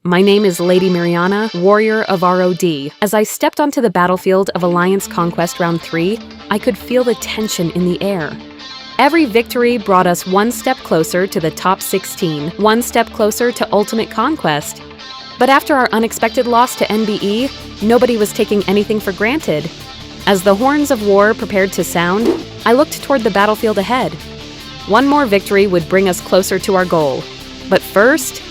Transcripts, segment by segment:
My name is Lady Myriana, warrior of RoD. As I stepped onto the battlefield of Alliance Conquest Round 3, I could feel the tension in the air. Every victory brought us one step closer to the top 16, one step closer to ultimate conquest. But after our unexpected loss to NBE, nobody was taking anything for granted. As the horns of war prepared to sound, I looked toward the battlefield ahead. One more victory would bring us closer to our goal. But first,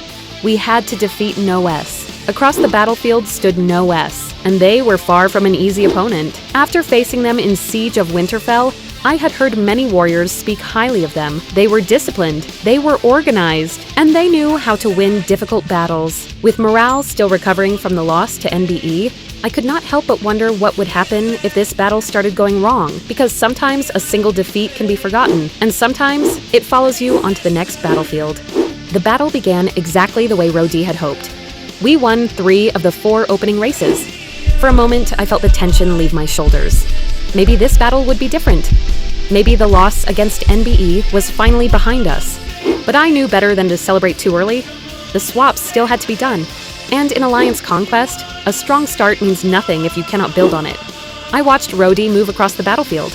we had to defeat NoS. Across the battlefield stood NoS, and they were far from an easy opponent. After facing them in Siege of Winterfell, I had heard many warriors speak highly of them. They were disciplined, they were organized, and they knew how to win difficult battles. With morale still recovering from the loss to NBE, I could not help but wonder what would happen if this battle started going wrong, because sometimes a single defeat can be forgotten, and sometimes it follows you onto the next battlefield. The battle began exactly the way RoD had hoped. We won 3 of the 4 opening races. For a moment, I felt the tension leave my shoulders. Maybe this battle would be different. Maybe the loss against NBE was finally behind us. But I knew better than to celebrate too early. The swaps still had to be done. And in Alliance Conquest, a strong start means nothing if you cannot build on it. I watched RoD move across the battlefield.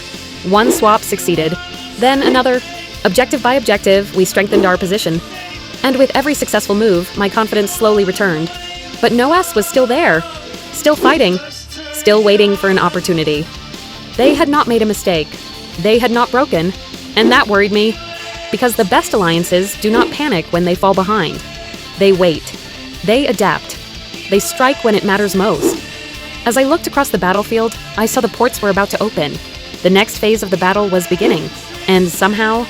One swap succeeded, then another. Objective by objective, we strengthened our position. And with every successful move, my confidence slowly returned. But NoS was still there, still fighting, still waiting for an opportunity. They had not made a mistake. They had not broken, and that worried me, because the best alliances do not panic when they fall behind. They wait. They adapt. They strike when it matters most. As I looked across the battlefield, I saw the ports were about to open. The next phase of the battle was beginning, and somehow,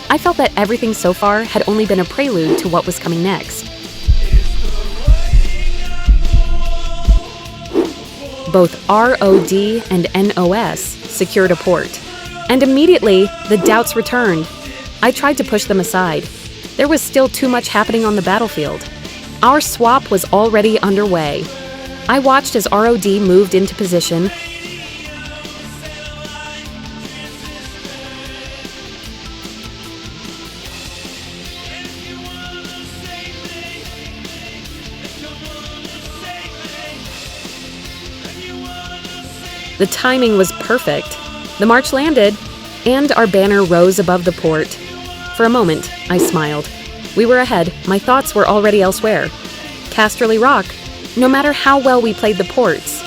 I felt that everything so far had only been a prelude to what was coming next. Both RoD and NoS secured a port, and immediately the doubts returned. I tried to push them aside. There was still too much happening on the battlefield. Our swap was already underway. I watched as RoD moved into position. The timing was perfect. The march landed, and our banner rose above the port. For a moment, I smiled. We were ahead. My thoughts were already elsewhere. Casterly Rock, no matter how well we played the ports.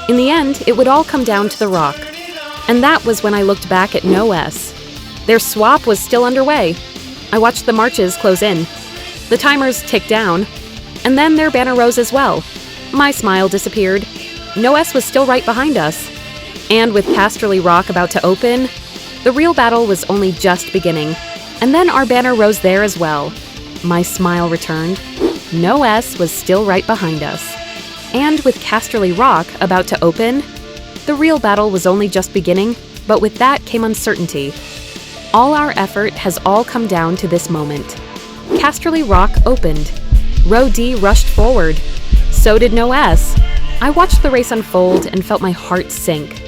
In the end, it would all come down to the rock. And that was when I looked back at NoS. Their swap was still underway. I watched the marches close in. The timers ticked down, and then their banner rose as well. My smile disappeared. NoS was still right behind us. And with Casterly Rock about to open, the real battle was only just beginning. And then our banner rose there as well. My smile returned. NoS was still right behind us. And with Casterly Rock about to open, the real battle was only just beginning, but with that came uncertainty. All our effort has all come down to this moment. Casterly Rock opened. RoD rushed forward. So did NoS. I watched the race unfold and felt my heart sink.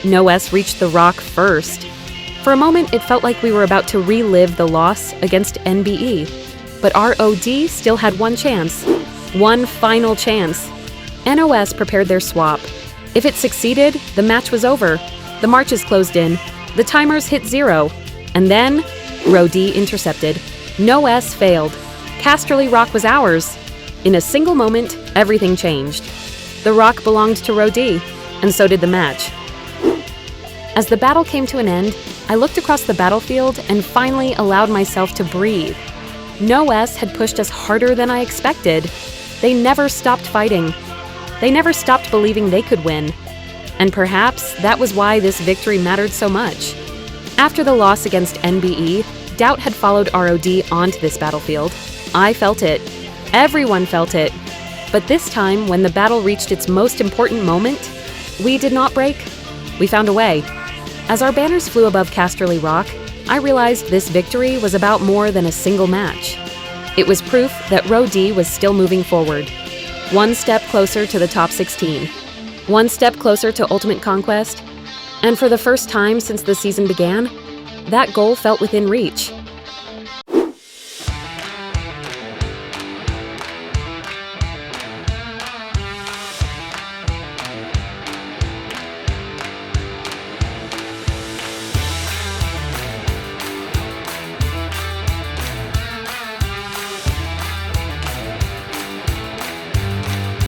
NoS reached the rock first. For a moment, it felt like we were about to relive the loss against NBE. But RoD still had one chance. One final chance. NoS prepared their swap. If it succeeded, the match was over. The marches closed in. The timers hit 0. And then, RoD intercepted. NoS failed. Casterly Rock was ours. In a single moment, everything changed. The rock belonged to RoD, and so did the match. As the battle came to an end, I looked across the battlefield and finally allowed myself to breathe. NoS had pushed us harder than I expected. They never stopped fighting. They never stopped believing they could win. And perhaps that was why this victory mattered so much. After the loss against NBE, doubt had followed RoD onto this battlefield. I felt it. Everyone felt it. But this time, when the battle reached its most important moment, we did not break. We found a way. As our banners flew above Casterly Rock, I realized this victory was about more than a single match. It was proof that RoD was still moving forward. One step closer to the top 16. One step closer to ultimate conquest. And for the first time since the season began, that goal felt within reach.